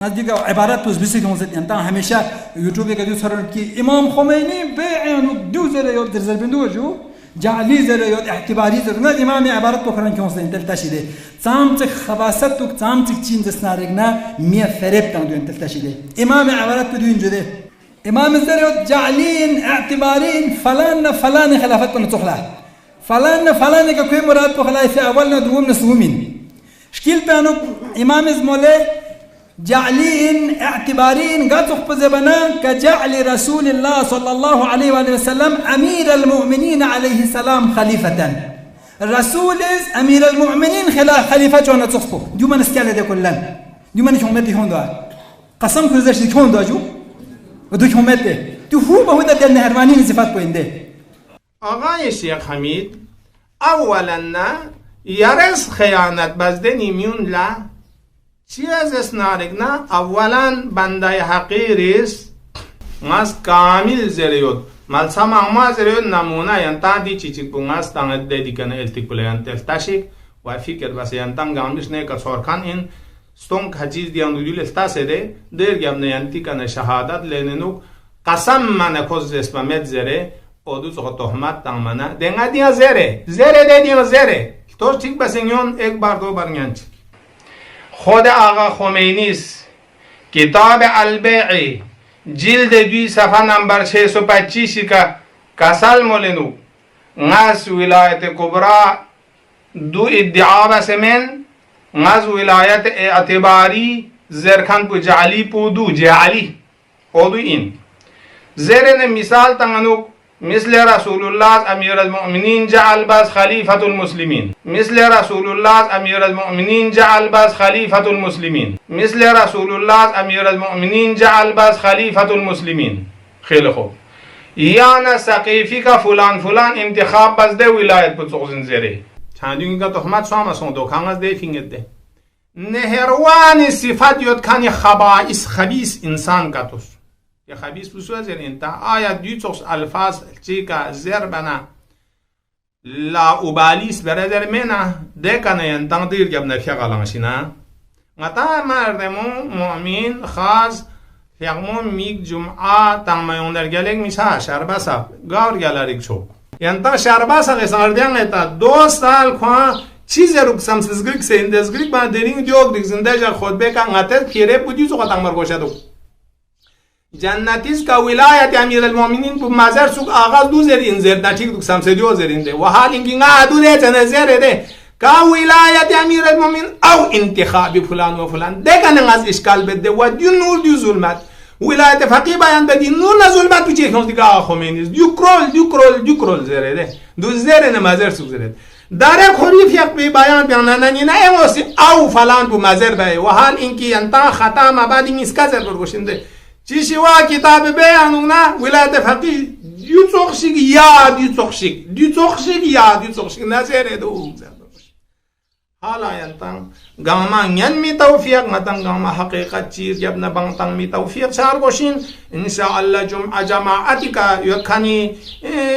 نزدیک عبارت توش بیسی کنید انتا همیشه یوتیوب که دوست دارم که امام خمینی بیانو دو زره یاد در زربندو جو جعلی زره یاد اعتباری زره نه امام عبارت تو کردن که مثلا انتل تشیده تامت خباست تو تامت چین دستنارگنا میه فریب تاندو انتل تشیده امام عبارت بدون جده امام زره یاد جعلین اعتبارین فلان خلافت کنه تخلا فلان که کوی مراد تو خلای في اولنا دوم نسومين شكل بانو امام زموله جعلين اعتبارين قاتوا بزبنا كجعل رسول الله صلى الله عليه وآله وسلم أمير المؤمنين عليه السلام خليفة الرسول أمير المؤمنين خليفة جوانا تصفو دوما نسكال ده كلن دوما نشومت دي هون دوا قسم كرزش دي هون دوا جو ودو شومت ده تو هو بهودا دل نهروانين صفات بوينده آقای شیخ حمید اولا یارس خیانت بزدنی میون لا چی از اسنارگنا اولا بنده حقیریس ماس کامل زریود مال سما ما زریود نمونه ینتا دی چیچک بونگاس تانگ دیدی کنه التیکوله ینتل تاشیک و فکر بس ینتان گامش نه کسورکان این ستون خچیز دیان دویل استاسه ده در گام نه ینتی کنه شهادت لیننو قسم من کوز اسمت زره اودو سو تهمت تامنا دنگا دیا زره ده دیا زره تو ٹھیک بسنگون ایک بار دو بار نянچ خود آقا خمینی کتاب البیع جلد 2 صفحه نمبر 625 کا کسال مولنو ناس ولایت کبرا دو ادعا بسمن ناس ولایت اعتباری زرخان پو جعلی پو دو جعلی اودو این زرن مثال تنگنو مثل رسول الله امیر المؤمنین جعل باز خلیفة المسلمین مثل رسول الله امیر المؤمنین جعل باز خلیفة المسلمین مثل رسول الله امیر المؤمنین جعل باز خلیفة المسلمین خیلی خوب یانا سقیفی کا فلان انتخاب باز ده ولایت بتوزن زره چندین کا تهمت شما سون دو کانگز ده فینگت ده نهروان صفات یاد کانی خبائث خبیث انسان کا توس یا خبیث بسوه زر انتا آیا دیوچوش الفاظ چیکا زر بنا لا اوبالیس برادر منا دکنه انتان دیر گب نفیا قلمشینا غتا مردمون مؤمن خاص فیغمون میگ جمعه تنمیون در گلگ میشه شربسا گار گلریک چوب انتا شربسا قصاردیان ایتا 2 سال خواه چیز رو کسام سزگریک سیندزگریک با درینگ دیوگ دیگ زنده جا خود بکن غتر پیره بودی سو قطع مرگوشه دو جنتیز کا ولایت امیر المؤمنین په مزار سوق آغاز دو زر انزر نتیک دو سم سدیو زرینده و حال اینکه نه دو ده تنظر ده کا ولایت امیر المؤمنین او انتخاب فلان و فلان ده کنه از اشکال بده و دیو نور دیو ظلمت ولایت فقیه بیان بدی نور نه ظلمت پیچه کنز دیگه آقا خمینی دیو کرول زره ده دو زر نه مزار سوق زره داره خوری فیق بی بیان بیانانی نه اموسی او فلان بو مزار بای و حال اینکه انتا خطا مبادی میسکازر برگوشنده چیشی وا کتاب بیانونا ولایت فقیه دیو چخشیک نزیره دو حالا ینتان گاما ین می توفیق نتن گاما حقیقت چیز یبن بانتان می توفیق چار گوشین انشاءالله جماعتی که یکنی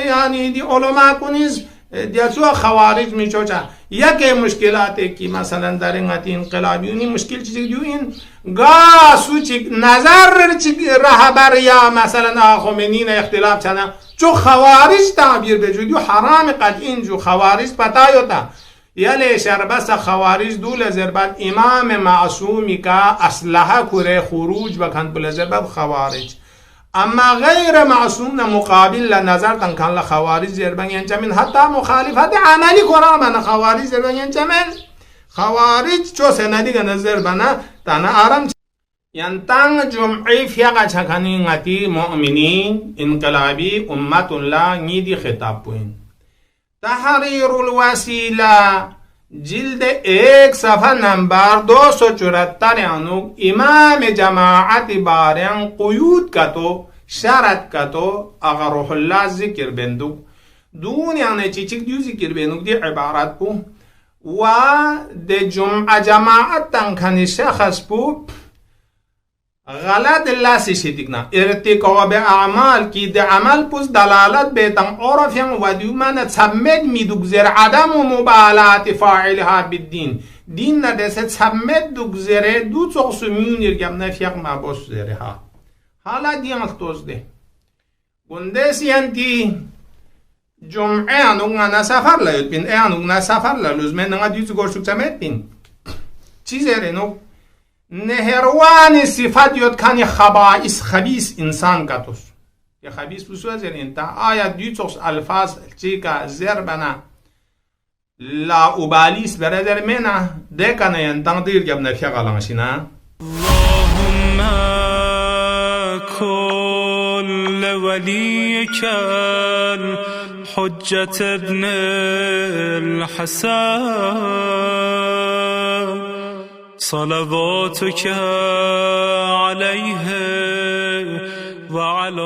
یعنی دی علماء کنیز دیسو خوارج می چوچا یکی مشکلاتی که مثلا در انگتی انقلابیونی مشکل چیزی دیو این گا سوچی نظر چی رهبر یا مثلا خمینی اختلاف چنا چو خوارج تعبیر بجو دیو حرام قطعین جو خوارج پتایوتا یلی شربس خوارج دول زربت امام معصومی که اسلحه کره خروج بکند بل زربت خوارج اما غیر معصوم مقابل نظر تنکن لخوارج زربن ینچمن حتی مخالفت عملی کرا من خوارج زربن ینچمن خوارج چو سندی نظر بنا تانا آرام ینتان جمعی فیقا چکنی غتی مؤمنین انقلابی امت اللہ نیدی خطاب پوین تحریر الوسیلہ جلد 1 صفحہ نمبر 274 انوگ امام جماعت بارین قیود کتو شرط کتو اگر روح اللہ ذکر بندوگ دون یعنی چیچک دیو ذکر بندوگ دی عبارت پو و دی جمعه جماعت تنکنی شخص پو غلط لاسی شدیگنا ارتکاب اعمال کی ده عمل پس دلالت بیتم عرفیم و دیومن تسمد میدوگ زر عدم و مبالات فاعلها بالدین دین ندسه تسمد دوگ زره دو تقسو میونیر گم نفیق مباس زره ها حالا دیان توز ده گنده سینتی جمعه انوگنا سفر لید بین انوگنا سفر للوزمه نگا دیوز گوشتوک سمت بین چی زره نو نهروان صفات یاد کنی خبائث خبیث انسان کتوس یا خبیث بسوه زرین تا آیا دیوچوس الفاظ چی که زر بنا لا ابالیس برادر منا ده کنه انتان دیر گب نفیا قلمشینا اللهم كل وليك الحجة ابن الحسن صلواتك عليه وعلى